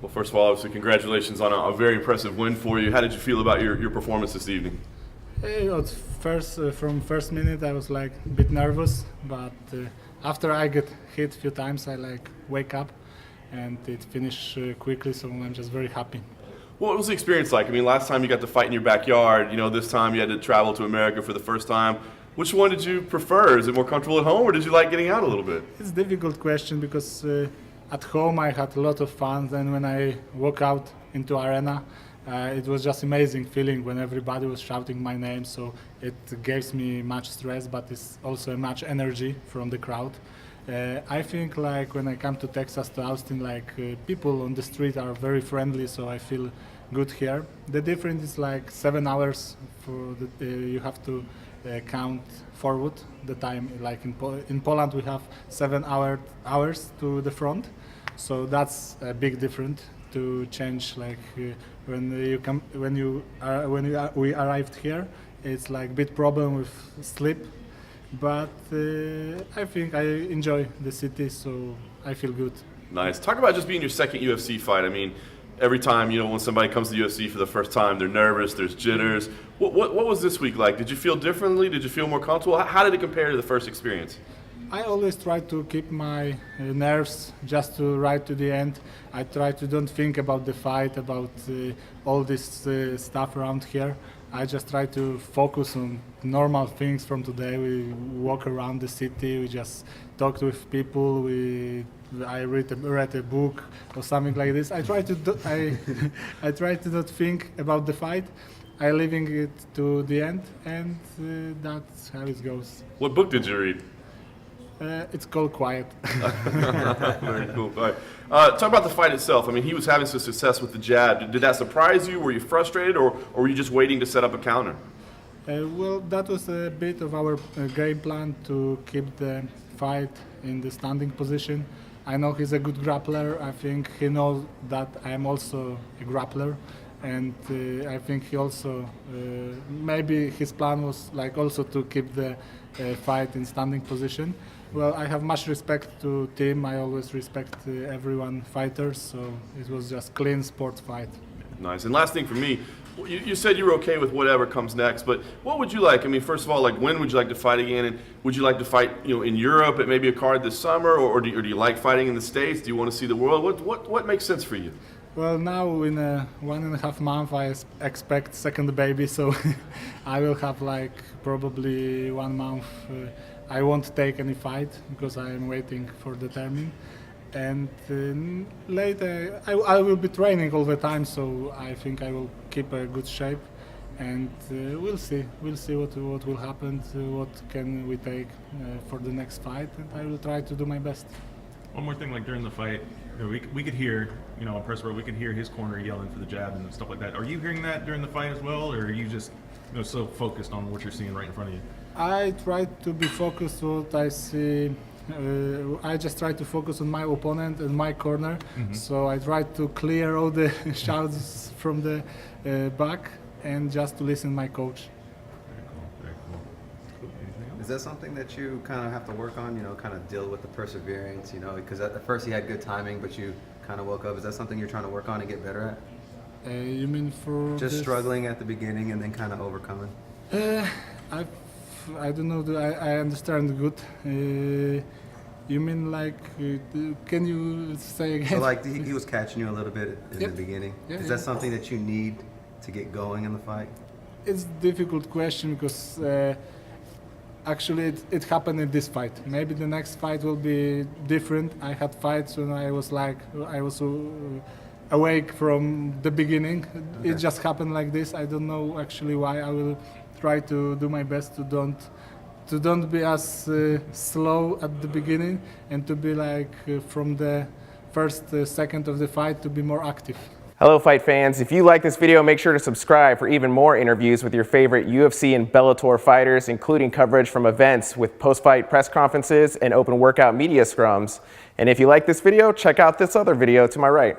Well, first of all, obviously, congratulations on a very impressive win for you. How did you feel about your performance this evening? From first minute, I was like a bit nervous, but after I get hit a few times, I like wake up, and it finished quickly. So I'm just very happy. What was the experience like? I mean, last time you got to fight in your backyard. You know, this time you had to travel to America for the first time. Which one did you prefer? Is it more comfortable at home, or did you like getting out a little bit? It's a difficult question because at home I had a lot of fun. Then when I walk out into arena, it was just amazing feeling when everybody was shouting my name. So it gives me much stress, but it's also much energy from the crowd. I think like when I come to Texas, to Austin, like people on the street are very friendly, so I feel good here. The difference is like 7 hours for you have to count forward the time. Like in Poland we have 7 hours to the front, so that's a big difference to change. Like we arrived here, it's like big problem with sleep. But I think I enjoy the city, so I feel good. Nice. Talk about just being your second UFC fight. I mean, every time, you know, when somebody comes to the UFC for the first time, they're nervous, there's jitters. What was this week like? Did you feel differently? Did you feel more comfortable? How did it compare to the first experience? I always try to keep my nerves just to right to the end. I try to don't think about the fight, about all this stuff around here. I just try to focus on normal things from today. We walk around the city, we just talk with people, I read a book or something like this. I try to I try to not think about the fight. I leaving it to the end, and that's how it goes. What book did you read? It's called Quiet. Very cool. All right. Talk about the fight itself. I mean, he was having some success with the jab. Did that surprise you? Were you frustrated, or were you just waiting to set up a counter? Well, that was a bit of our game plan to keep the fight in the standing position. I know he's a good grappler. I think he knows that I am also a grappler. And I think he also, maybe his plan was like also to keep the fight in standing position. Well, I have much respect to team. I always respect everyone fighters, so it was just clean sport fight. Nice. And last thing for me, you said you were okay with whatever comes next, but what would you like? I mean, first of all, like when would you like to fight again? And would you like to fight, you know, in Europe at maybe a card this summer, or do you like fighting in the States? Do you want to see the world? What makes sense for you? Well, now in 1.5 months I expect second baby, so I will have like probably 1 month. I won't take any fight because I am waiting for the timing. And later I will be training all the time, so I think I will keep a good shape. And we'll see what will happen, what can we take for the next fight, and I will try to do my best. One more thing, like during the fight, you know, we could hear, you know, on press row, we could hear his corner yelling for the jab and stuff like that. Are you hearing that during the fight as well, or are you just, you know, so focused on what you're seeing right in front of you? I try to be focused on what I see. I just try to focus on my opponent and my corner. Mm-hmm. So I try to clear all the shouts from the back and just to listen to my coach. Very cool. Is that something that you kind of have to work on, you know, kind of deal with the perseverance, you know, because at first he had good timing, but you kind of woke up. Is that something you're trying to work on and get better at? You mean for just struggling at the beginning and then kind of overcoming? I don't know. I understand good. You mean like? Can you say again? So like he was catching you a little bit in the beginning. Is that something that you need to get going in the fight? It's a difficult question because actually it happened in this fight. Maybe the next fight will be different. I had fights when I was awake from the beginning. Okay. It just happened like this. I don't know actually why. I will try to do my best to don't be as slow at the beginning, and to be like from the first second of the fight to be more active. Hello Fight fans, if you like this video, make sure to subscribe for even more interviews with your favorite UFC and Bellator fighters, including coverage from events with post-fight press conferences and open workout media scrums. And if you like this video, check out this other video to my right.